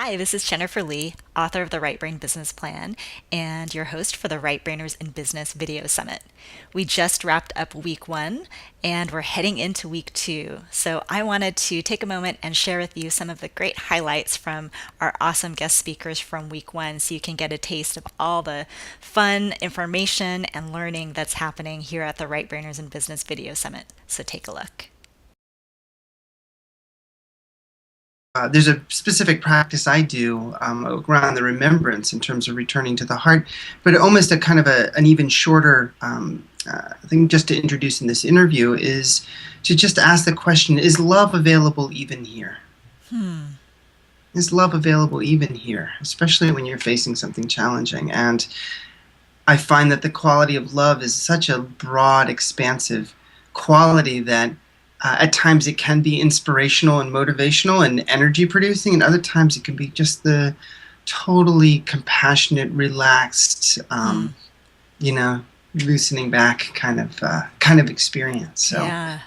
Hi, this is Jennifer Lee, author of The Right Brain Business Plan and your host for the Right Brainers in Business Video Summit. We just wrapped up week 1 and we're heading into week 2. So I wanted to take a moment and share with you some of the great highlights from our awesome guest speakers from week 1 so you can get a taste of all the fun information and learning that's happening here at the Right Brainers in Business Video Summit. So take a look. There's a specific practice I do around the remembrance in terms of returning to the heart, but almost a kind of an even shorter thing just to introduce in this interview is to just ask the question, is love available even here? Is love available even here, especially when you're facing something challenging? And I find that the quality of love is such a broad, expansive quality that at times it can be inspirational and motivational and energy producing, and other times it can be just the totally compassionate, relaxed, loosening back kind of experience. So. Yeah.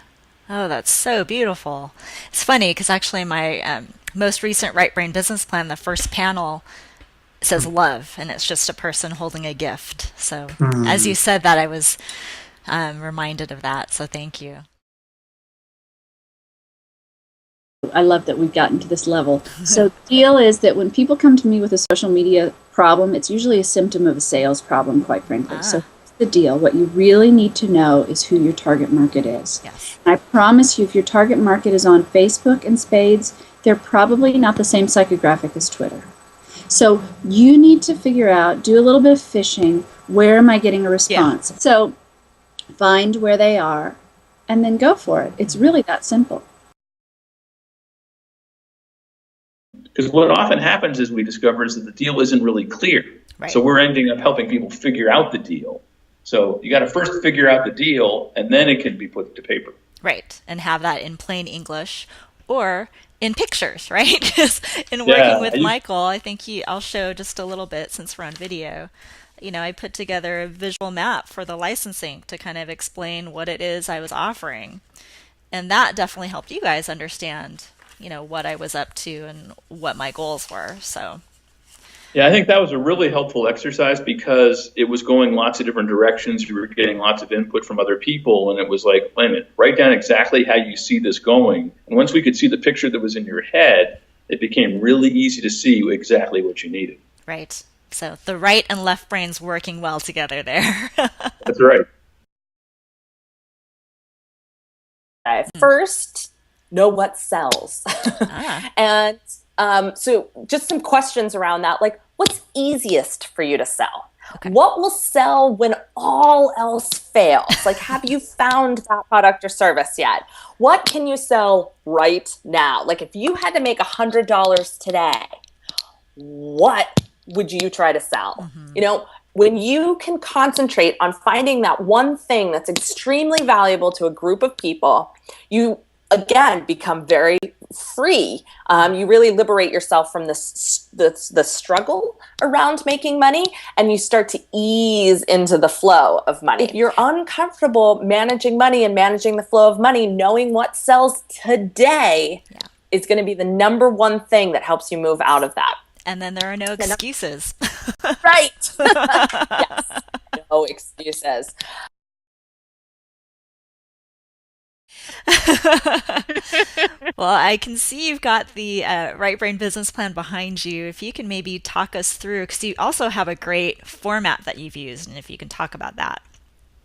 Oh, that's so beautiful. It's funny because actually my most recent Right Brain Business Plan, the first panel says love, and it's just a person holding a gift. So as you said that, I was reminded of that. So thank you. I love that we've gotten to this level. So the deal is that when people come to me with a social media problem, it's usually a symptom of a sales problem, quite frankly. So here's the deal. What you really need to know is who your target market is. Yes. And I promise you, if your target market is on Facebook and Spades, they're probably not the same psychographic as Twitter. So you need to figure out, do a little bit of fishing, where am I getting a response? Yeah. So find where they are and then go for it. It's really that simple. Because what often happens is we discover is that the deal isn't really clear. Right. So we're ending up helping people figure out the deal. So you got to first figure out the deal, and then it can be put to paper. Right, and have that in plain English or in pictures, right? Because in working with Michael, I think I'll show just a little bit since we're on video. I put together a visual map for the licensing to kind of explain what it is I was offering. And that definitely helped you guys understand what I was up to and what my goals were. So yeah, I think that was a really helpful exercise because it was going lots of different directions. You were getting lots of input from other people, and it was like, wait a minute, write down exactly how you see this going. And once we could see the picture that was in your head, it became really easy to see exactly what you needed. Right. So the right and left brains working well together there. That's right. First, know what sells. And so just some questions around that, like what's easiest for you to sell? Okay. What will sell when all else fails? Like, have you found that product or service yet? What can you sell right now? Like if you had to make $100 today, what would you try to sell? When you can concentrate on finding that one thing that's extremely valuable to a group of people, you again become very free. You really liberate yourself from the struggle around making money, and you start to ease into the flow of money. If you're uncomfortable managing money and managing the flow of money, knowing what sells today is going to be the number one thing that helps you move out of that. And then there are no excuses. Right. Yes. No excuses. Well, I can see you've got the Right Brain Business Plan behind you. If you can maybe talk us through, because you also have a great format that you've used, and if you can talk about that.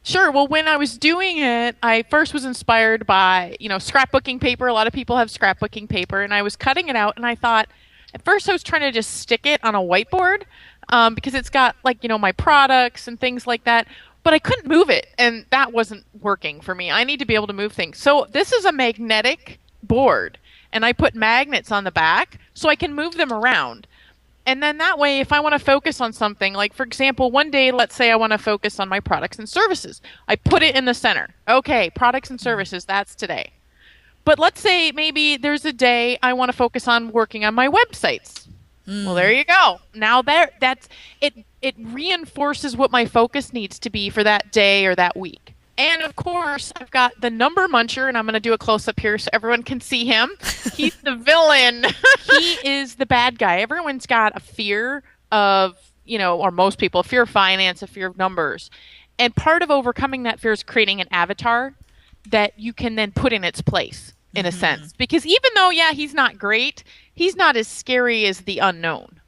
Sure. Well, when I was doing it, I first was inspired by, scrapbooking paper. A lot of people have scrapbooking paper, and I was cutting it out, and I thought, at first I was trying to just stick it on a whiteboard because it's got my products and things like that. But I couldn't move it, and that wasn't working for me. I need to be able to move things. So this is a magnetic board, and I put magnets on the back so I can move them around. And then that way, if I want to focus on something, like for example, one day, let's say I want to focus on my products and services. I put it in the center. Okay, products and services, that's today. But let's say maybe there's a day I want to focus on working on my websites. Well, there you go. Now that's it. It reinforces what my focus needs to be for that day or that week. And of course, I've got the number muncher, and I'm going to do a close up here so everyone can see him. He's the villain. He is the bad guy. Everyone's got a fear of, or most people, a fear of finance, a fear of numbers. And part of overcoming that fear is creating an avatar that you can then put in its place, in a sense. Because even though, he's not great, he's not as scary as the unknown.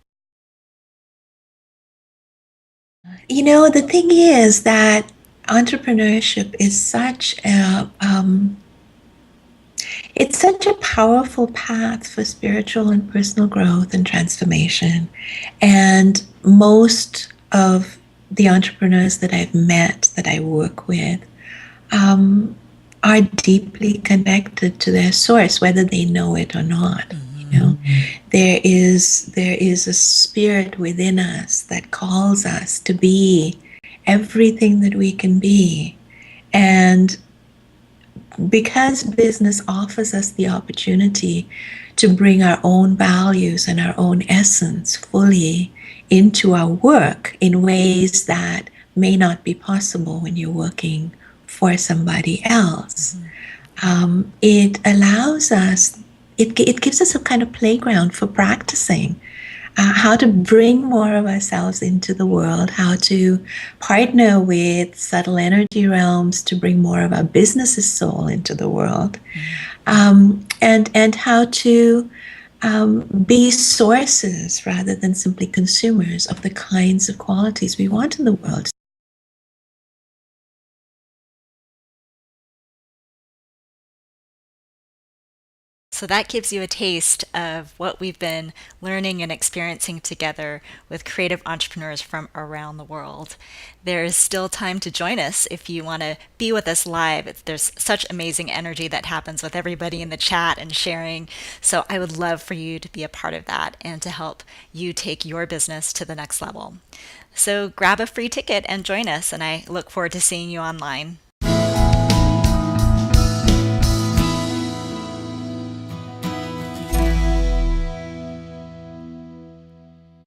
The thing is that entrepreneurship is such it's such a powerful path for spiritual and personal growth and transformation. And most of the entrepreneurs that I've met, that I work with, are deeply connected to their source, whether they know it or not. There is a spirit within us that calls us to be everything that we can be. And because business offers us the opportunity to bring our own values and our own essence fully into our work in ways that may not be possible when you're working for somebody else, it allows us, it gives us a kind of playground for practicing how to bring more of ourselves into the world, how to partner with subtle energy realms to bring more of our business's soul into the world, and how to be sources rather than simply consumers of the kinds of qualities we want in the world. So that gives you a taste of what we've been learning and experiencing together with creative entrepreneurs from around the world. There's still time to join us if you want to be with us live. There's such amazing energy that happens with everybody in the chat and sharing. So I would love for you to be a part of that and to help you take your business to the next level. So grab a free ticket and join us, and I look forward to seeing you online.